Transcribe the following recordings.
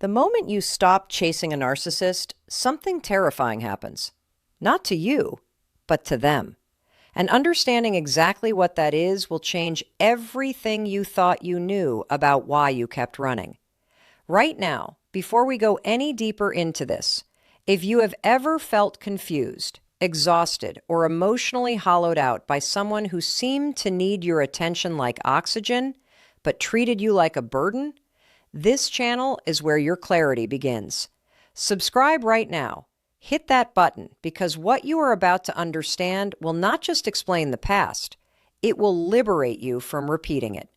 The moment you stop chasing a narcissist, something terrifying happens. Not to you, but to them. And understanding exactly what that is will change everything you thought you knew about why you kept running. Right now, before we go any deeper into this, if you have ever felt confused, exhausted, or emotionally hollowed out by someone who seemed to need your attention like oxygen, but treated you like a burden, this channel is where your clarity begins. Subscribe right now. Hit that button because what you are about to understand will not just explain the past, it will liberate you from repeating it.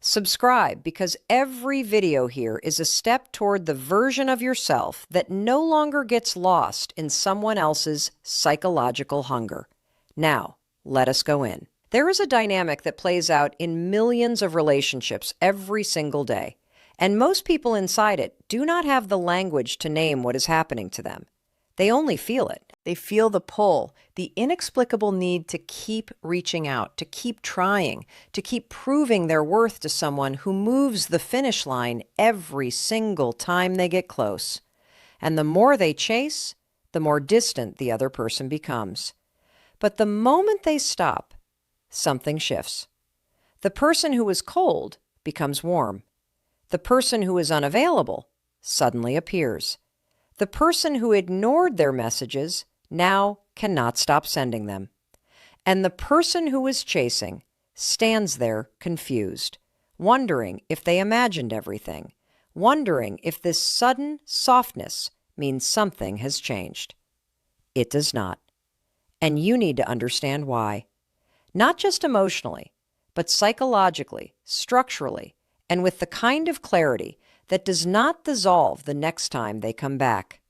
Subscribe because every video here is a step toward the version of yourself that no longer gets lost in someone else's psychological hunger. Now, let us go in. There is a dynamic that plays out in millions of relationships every single day, and most people inside it do not have the language to name what is happening to them. They only feel it. They feel the pull, the inexplicable need to keep reaching out, to keep trying, to keep proving their worth to someone who moves the finish line every single time they get close. And the more they chase, the more distant the other person becomes. But the moment they stop, something shifts. The person who is cold becomes warm. The person who is unavailable suddenly appears. The person who ignored their messages now cannot stop sending them. And the person who is chasing stands there confused, wondering if they imagined everything, wondering if this sudden softness means something has changed. It does not. And you need to understand why. Not just emotionally, but psychologically, structurally, and with the kind of clarity that does not dissolve the next time they come back.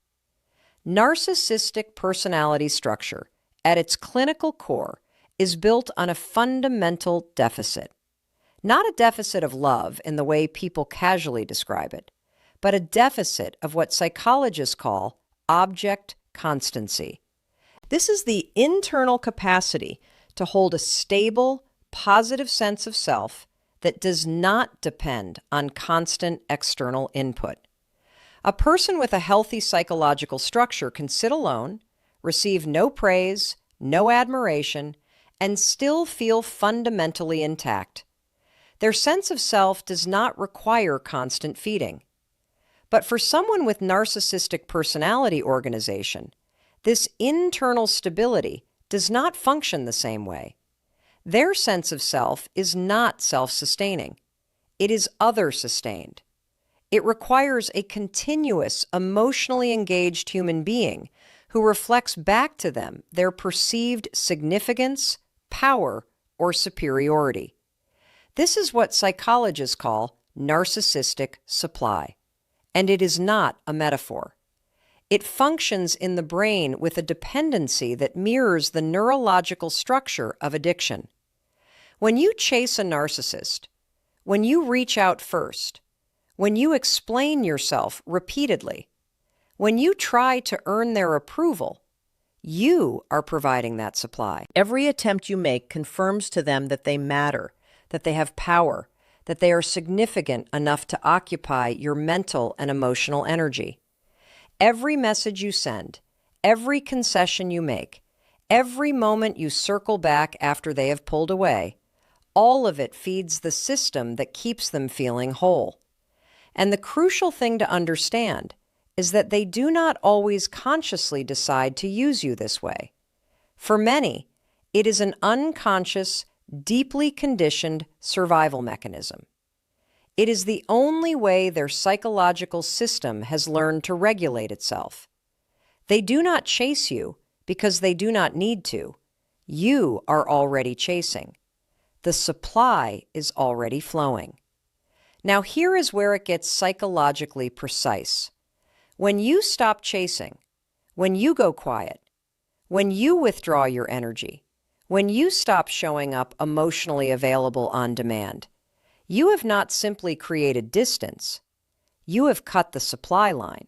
Narcissistic personality structure, at its clinical core, is built on a fundamental deficit. Not a deficit of love in the way people casually describe it, but a deficit of what psychologists call object constancy. This is the internal capacity to hold a stable, positive sense of self that does not depend on constant external input. A person with a healthy psychological structure can sit alone, receive no praise, no admiration, and still feel fundamentally intact. Their sense of self does not require constant feeding. But for someone with narcissistic personality organization, this internal stability does not function the same way. Their sense of self is not self-sustaining. It is other-sustained. It requires a continuous, emotionally engaged human being who reflects back to them their perceived significance, power, or superiority. This is what psychologists call narcissistic supply, and it is not a metaphor. It functions in the brain with a dependency that mirrors the neurological structure of addiction. When you chase a narcissist, when you reach out first, when you explain yourself repeatedly, when you try to earn their approval, you are providing that supply. Every attempt you make confirms to them that they matter, that they have power, that they are significant enough to occupy your mental and emotional energy. Every message you send, every concession you make, every moment you circle back after they have pulled away, all of it feeds the system that keeps them feeling whole. And the crucial thing to understand is that they do not always consciously decide to use you this way. For many, it is an unconscious, deeply conditioned survival mechanism. It is the only way their psychological system has learned to regulate itself. They do not chase you because they do not need to. You are already chasing. The supply is already flowing. Now here is where it gets psychologically precise. When you stop chasing, when you go quiet, when you withdraw your energy, when you stop showing up emotionally available on demand, you have not simply created distance, you have cut the supply line.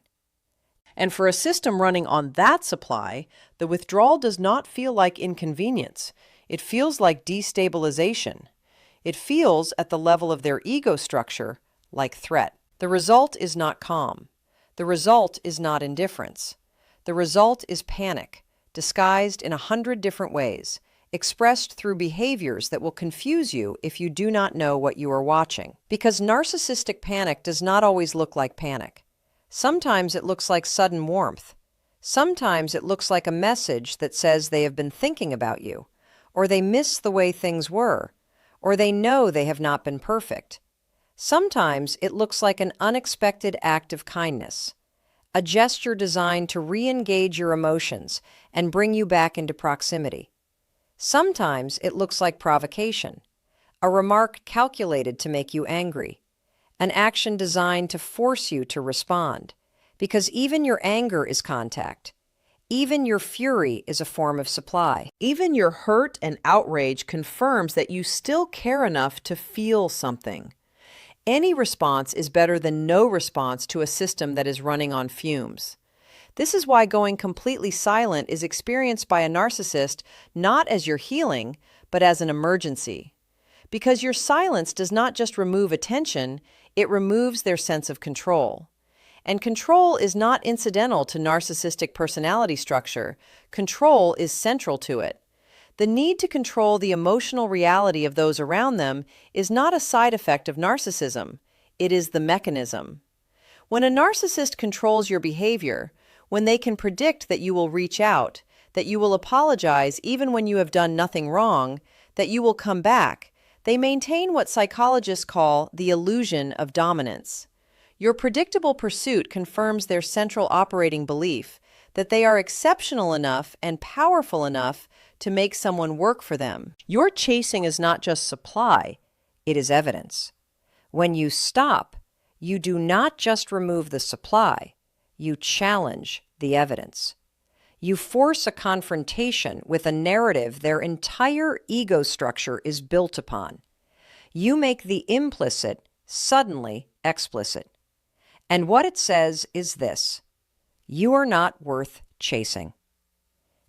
And for a system running on that supply, the withdrawal does not feel like inconvenience. It feels like destabilization. It feels, at the level of their ego structure, like threat. The result is not calm. The result is not indifference. The result is panic, disguised in 100 different ways, expressed through behaviors that will confuse you if you do not know what you are watching. Because narcissistic panic does not always look like panic. Sometimes it looks like sudden warmth. Sometimes it looks like a message that says they have been thinking about you, or they miss the way things were, or they know they have not been perfect. Sometimes it looks like an unexpected act of kindness, a gesture designed to re-engage your emotions and bring you back into proximity. Sometimes it looks like provocation, a remark calculated to make you angry, an action designed to force you to respond, because even your anger is contact. Even your fury is a form of supply. Even your hurt and outrage confirms that you still care enough to feel something. Any response is better than no response to a system that is running on fumes. This is why going completely silent is experienced by a narcissist not as your healing, but as an emergency. Because your silence does not just remove attention, it removes their sense of control. And control is not incidental to narcissistic personality structure. Control is central to it. The need to control the emotional reality of those around them is not a side effect of narcissism. It is the mechanism. When a narcissist controls your behavior, when they can predict that you will reach out, that you will apologize even when you have done nothing wrong, that you will come back, they maintain what psychologists call the illusion of dominance. Your predictable pursuit confirms their central operating belief that they are exceptional enough and powerful enough to make someone work for them. Your chasing is not just supply, it is evidence. When you stop, you do not just remove the supply, you challenge the evidence. You force a confrontation with a narrative their entire ego structure is built upon. You make the implicit suddenly explicit. And what it says is this: you are not worth chasing.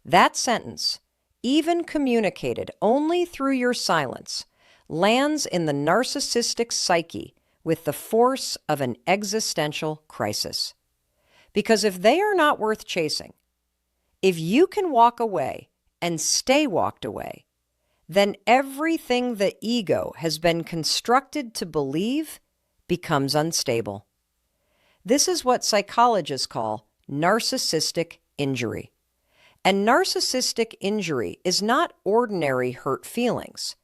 That sentence, even communicated only through your silence, lands in the narcissistic psyche with the force of an existential crisis. Because if they are not worth chasing, if you can walk away and stay walked away, then everything the ego has been constructed to believe becomes unstable. This is what psychologists call narcissistic injury. And narcissistic injury is not ordinary hurt feelings.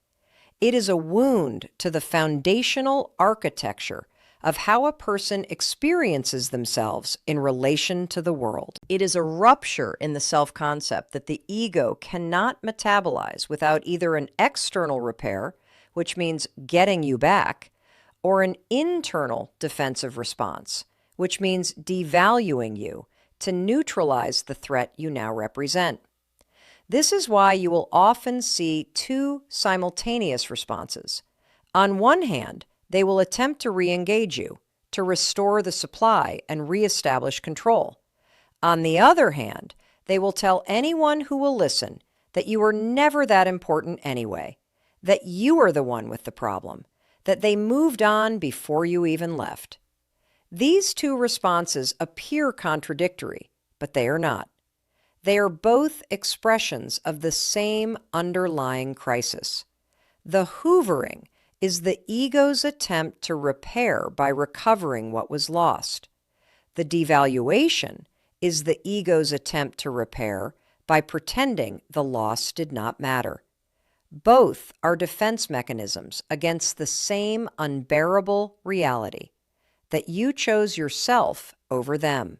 It is a wound to the foundational architecture of how a person experiences themselves in relation to the world. It is a rupture in the self-concept that the ego cannot metabolize without either an external repair, which means getting you back, or an internal defensive response, which means devaluing you to neutralize the threat you now represent. This is why you will often see two simultaneous responses. On one hand, they will attempt to re-engage you, to restore the supply and re-establish control. On the other hand, they will tell anyone who will listen that you were never that important anyway, that you are the one with the problem, that they moved on before you even left. These two responses appear contradictory, but they are not. They are both expressions of the same underlying crisis. The hoovering is the ego's attempt to repair by recovering what was lost. The devaluation is the ego's attempt to repair by pretending the loss did not matter. Both are defense mechanisms against the same unbearable reality, that you chose yourself over them,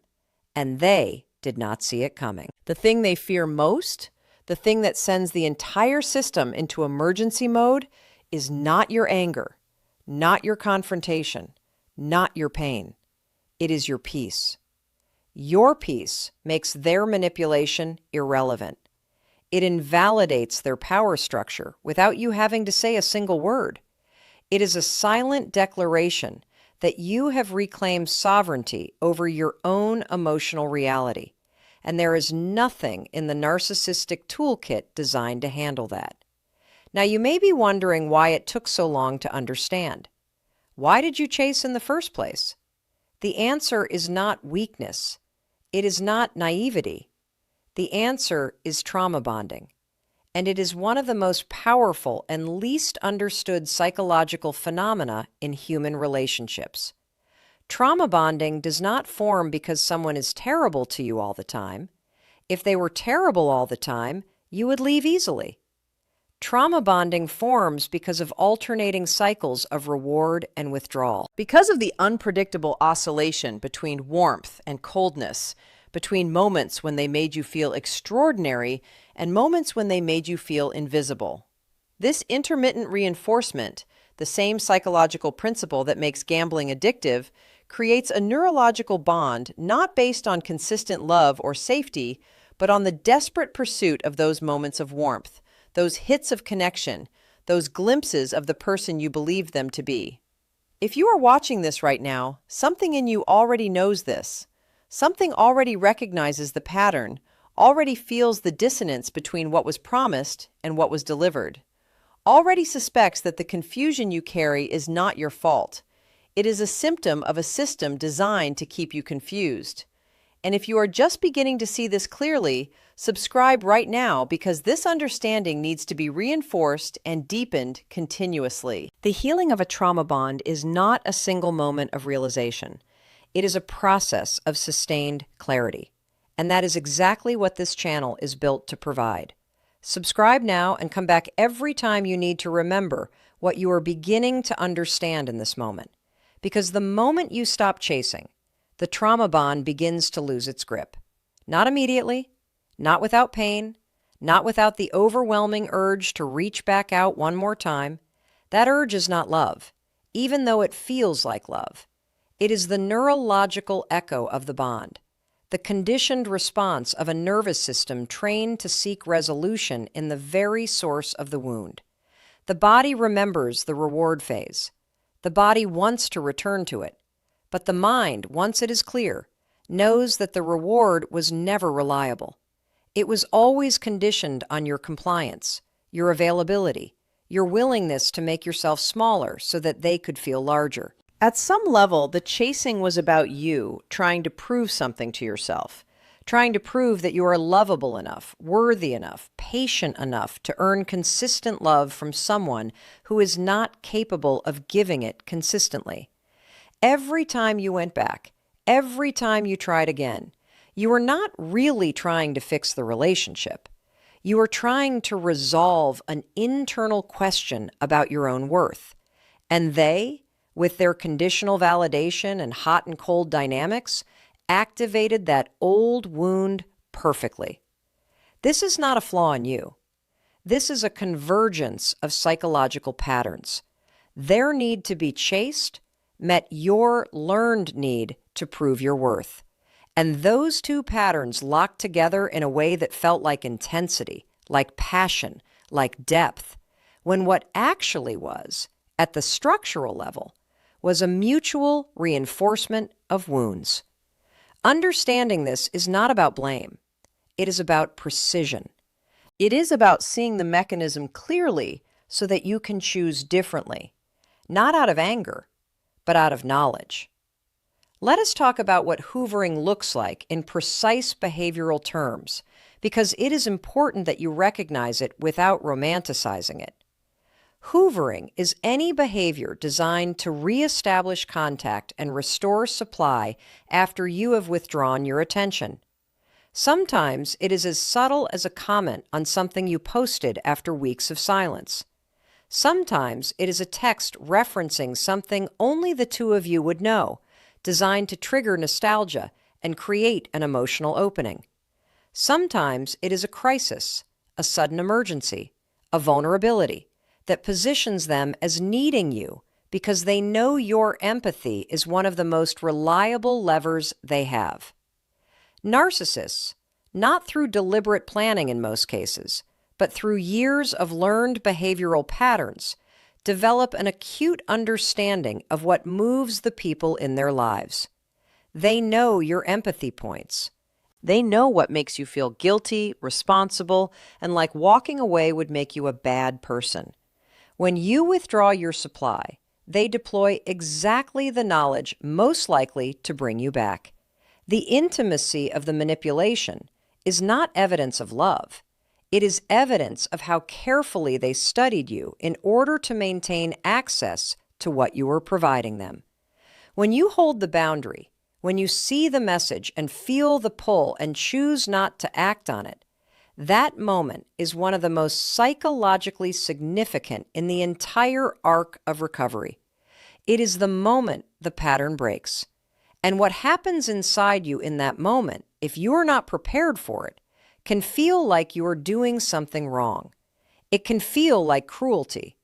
and they did not see it coming. The thing they fear most, the thing that sends the entire system into emergency mode, is not your anger, not your confrontation, not your pain. It is your peace. Your peace makes their manipulation irrelevant. It invalidates their power structure without you having to say a single word. It is a silent declaration that you have reclaimed sovereignty over your own emotional reality, and there is nothing in the narcissistic toolkit designed to handle that. Now, you may be wondering why it took so long to understand. Why did you chase in the first place? The answer is not weakness. It is not naivety. The answer is trauma bonding. And it is one of the most powerful and least understood psychological phenomena in human relationships. Trauma bonding does not form because someone is terrible to you all the time. If they were terrible all the time, you would leave easily. Trauma bonding forms because of alternating cycles of reward and withdrawal. Because of the unpredictable oscillation between warmth and coldness, between moments when they made you feel extraordinary and moments when they made you feel invisible. This intermittent reinforcement, the same psychological principle that makes gambling addictive, creates a neurological bond not based on consistent love or safety, but on the desperate pursuit of those moments of warmth, those hits of connection, those glimpses of the person you believed them to be. If you are watching this right now, something in you already knows this. Something already recognizes the pattern, already feels the dissonance between what was promised and what was delivered, already suspects that the confusion you carry is not your fault. It is a symptom of a system designed to keep you confused. And if you are just beginning to see this clearly, subscribe right now because this understanding needs to be reinforced and deepened continuously. The healing of a trauma bond is not a single moment of realization. It is a process of sustained clarity. And that is exactly what this channel is built to provide. Subscribe now and come back every time you need to remember what you are beginning to understand in this moment. Because the moment you stop chasing, the trauma bond begins to lose its grip. Not immediately, not without pain, not without the overwhelming urge to reach back out one more time. That urge is not love, even though it feels like love. It is the neurological echo of the bond, the conditioned response of a nervous system trained to seek resolution in the very source of the wound. The body remembers the reward phase. The body wants to return to it. But the mind, once it is clear, knows that the reward was never reliable. It was always conditioned on your compliance, your availability, your willingness to make yourself smaller so that they could feel larger. At some level, the chasing was about you trying to prove something to yourself, trying to prove that you are lovable enough, worthy enough, patient enough to earn consistent love from someone who is not capable of giving it consistently. Every time you went back, every time you tried again, you were not really trying to fix the relationship. You were trying to resolve an internal question about your own worth. And they, with their conditional validation and hot and cold dynamics, activated that old wound perfectly. This is not a flaw in you. This is a convergence of psychological patterns. Their need to be chased met your learned need to prove your worth. And those two patterns locked together in a way that felt like intensity, like passion, like depth, when what actually was, at the structural level, was a mutual reinforcement of wounds. Understanding this is not about blame. It is about precision. It is about seeing the mechanism clearly so that you can choose differently, not out of anger, but out of knowledge. Let us talk about what hoovering looks like in precise behavioral terms, because it is important that you recognize it without romanticizing it. Hoovering is any behavior designed to reestablish contact and restore supply after you have withdrawn your attention. Sometimes it is as subtle as a comment on something you posted after weeks of silence. Sometimes it is a text referencing something only the two of you would know, designed to trigger nostalgia and create an emotional opening. Sometimes it is a crisis, a sudden emergency, a vulnerability that positions them as needing you because they know your empathy is one of the most reliable levers they have. Narcissists, not through deliberate planning in most cases, but through years of learned behavioral patterns, develop an acute understanding of what moves the people in their lives. They know your empathy points. They know what makes you feel guilty, responsible, and like walking away would make you a bad person. When you withdraw your supply, they deploy exactly the knowledge most likely to bring you back. The intimacy of the manipulation is not evidence of love. It is evidence of how carefully they studied you in order to maintain access to what you were providing them. When you hold the boundary, when you see the message and feel the pull and choose not to act on it, that moment is one of the most psychologically significant in the entire arc of recovery. It is the moment the pattern breaks. And what happens inside you in that moment, if you are not prepared for it, can feel like you are doing something wrong. It can feel like cruelty.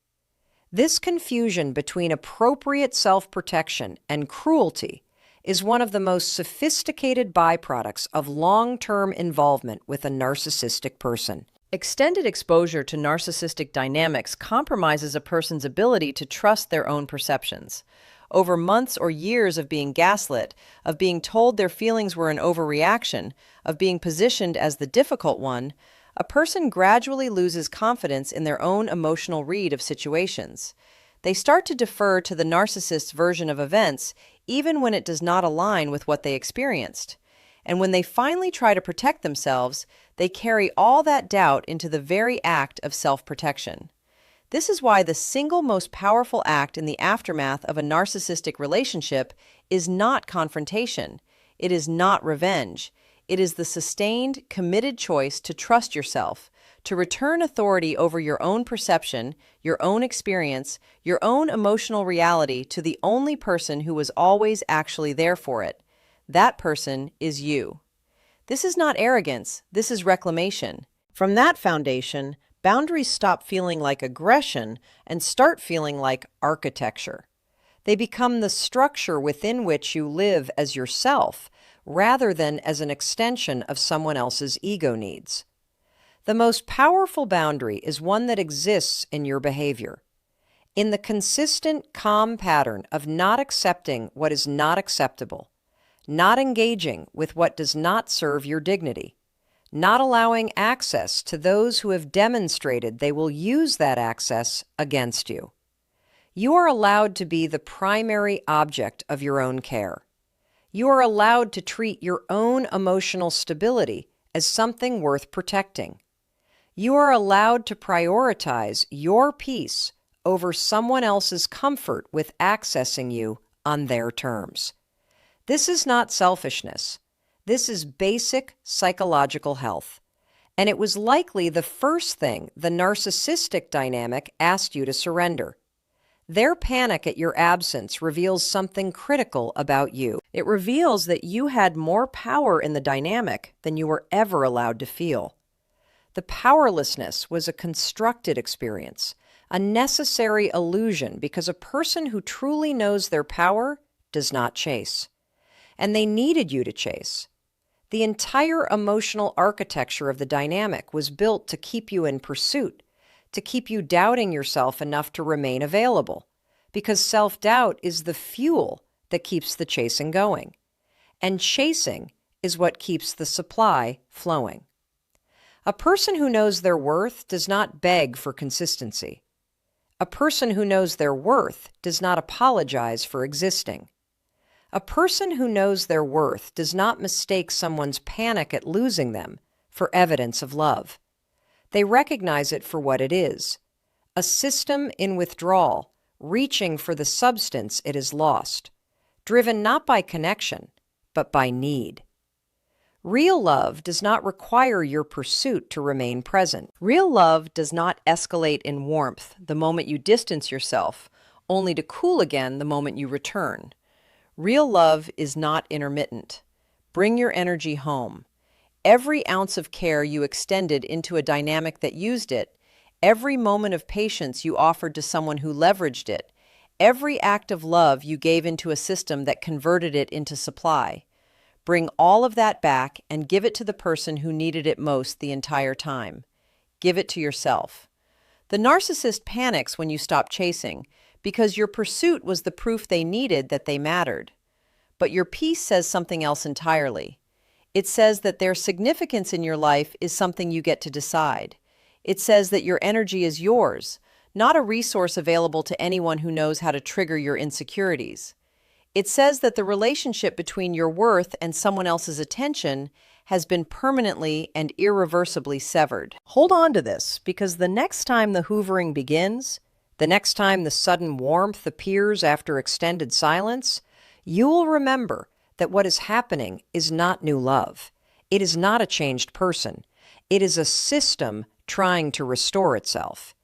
This confusion between appropriate self-protection and cruelty is one of the most sophisticated byproducts of long-term involvement with a narcissistic person. Extended exposure to narcissistic dynamics compromises a person's ability to trust their own perceptions. Over months or years of being gaslit, of being told their feelings were an overreaction, of being positioned as the difficult one, a person gradually loses confidence in their own emotional read of situations. They start to defer to the narcissist's version of events, even when it does not align with what they experienced. And when they finally try to protect themselves, they carry all that doubt into the very act of self-protection. This is why the single most powerful act in the aftermath of a narcissistic relationship is not confrontation. It is not revenge. It is the sustained, committed choice to trust yourself, to return authority over your own perception, your own experience, your own emotional reality to the only person who was always actually there for it. That person is you. This is not arrogance, this is reclamation. From that foundation, boundaries stop feeling like aggression and start feeling like architecture. They become the structure within which you live as yourself, rather than as an extension of someone else's ego needs. The most powerful boundary is one that exists in your behavior. In the consistent, calm pattern of not accepting what is not acceptable, not engaging with what does not serve your dignity, not allowing access to those who have demonstrated they will use that access against you. You are allowed to be the primary object of your own care. You are allowed to treat your own emotional stability as something worth protecting. You are allowed to prioritize your peace over someone else's comfort with accessing you on their terms. This is not selfishness. This is basic psychological health. And it was likely the first thing the narcissistic dynamic asked you to surrender. Their panic at your absence reveals something critical about you. It reveals that you had more power in the dynamic than you were ever allowed to feel. The powerlessness was a constructed experience, a necessary illusion, because a person who truly knows their power does not chase. And they needed you to chase. The entire emotional architecture of the dynamic was built to keep you in pursuit, to keep you doubting yourself enough to remain available, because self-doubt is the fuel that keeps the chasing going. And chasing is what keeps the supply flowing. A person who knows their worth does not beg for consistency. A person who knows their worth does not apologize for existing. A person who knows their worth does not mistake someone's panic at losing them for evidence of love. They recognize it for what it is, a system in withdrawal, reaching for the substance it has lost, driven not by connection, but by need. Real love does not require your pursuit to remain present. Real love does not escalate in warmth the moment you distance yourself, only to cool again the moment you return. Real love is not intermittent. Bring your energy home. Every ounce of care you extended into a dynamic that used it, every moment of patience you offered to someone who leveraged it, every act of love you gave into a system that converted it into supply. Bring all of that back and give it to the person who needed it most the entire time. Give it to yourself. The narcissist panics when you stop chasing, because your pursuit was the proof they needed that they mattered. But your peace says something else entirely. It says that their significance in your life is something you get to decide. It says that your energy is yours, not a resource available to anyone who knows how to trigger your insecurities. It says that the relationship between your worth and someone else's attention has been permanently and irreversibly severed. Hold on to this, because the next time the hoovering begins, the next time the sudden warmth appears after extended silence, you will remember that what is happening is not new love. It is not a changed person. It is a system trying to restore itself.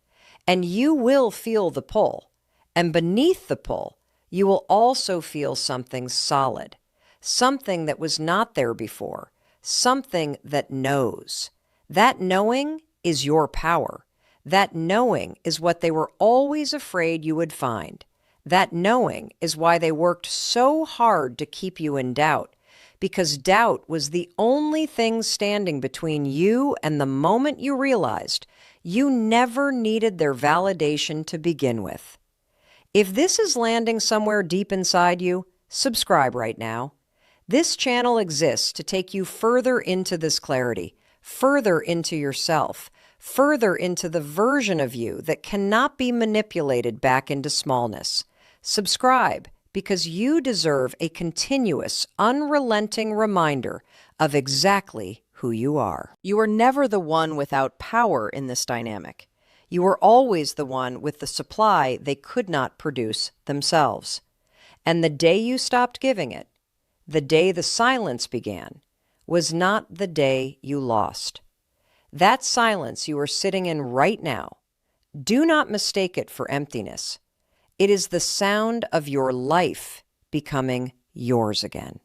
And you will feel the pull. And beneath the pull, you will also feel something solid, something that was not there before, something that knows. That knowing is your power. That knowing is what they were always afraid you would find. That knowing is why they worked so hard to keep you in doubt, because doubt was the only thing standing between you and the moment you realized you never needed their validation to begin with. If this is landing somewhere deep inside you, subscribe right now. This channel exists to take you further into this clarity, further into yourself, further into the version of you that cannot be manipulated back into smallness. Subscribe because you deserve a continuous, unrelenting reminder of exactly who you are. You are never the one without power in this dynamic. You are always the one with the supply they could not produce themselves. And the day you stopped giving it, the day the silence began, was not the day you lost. That silence you are sitting in right now, do not mistake it for emptiness. It is the sound of your life becoming yours again.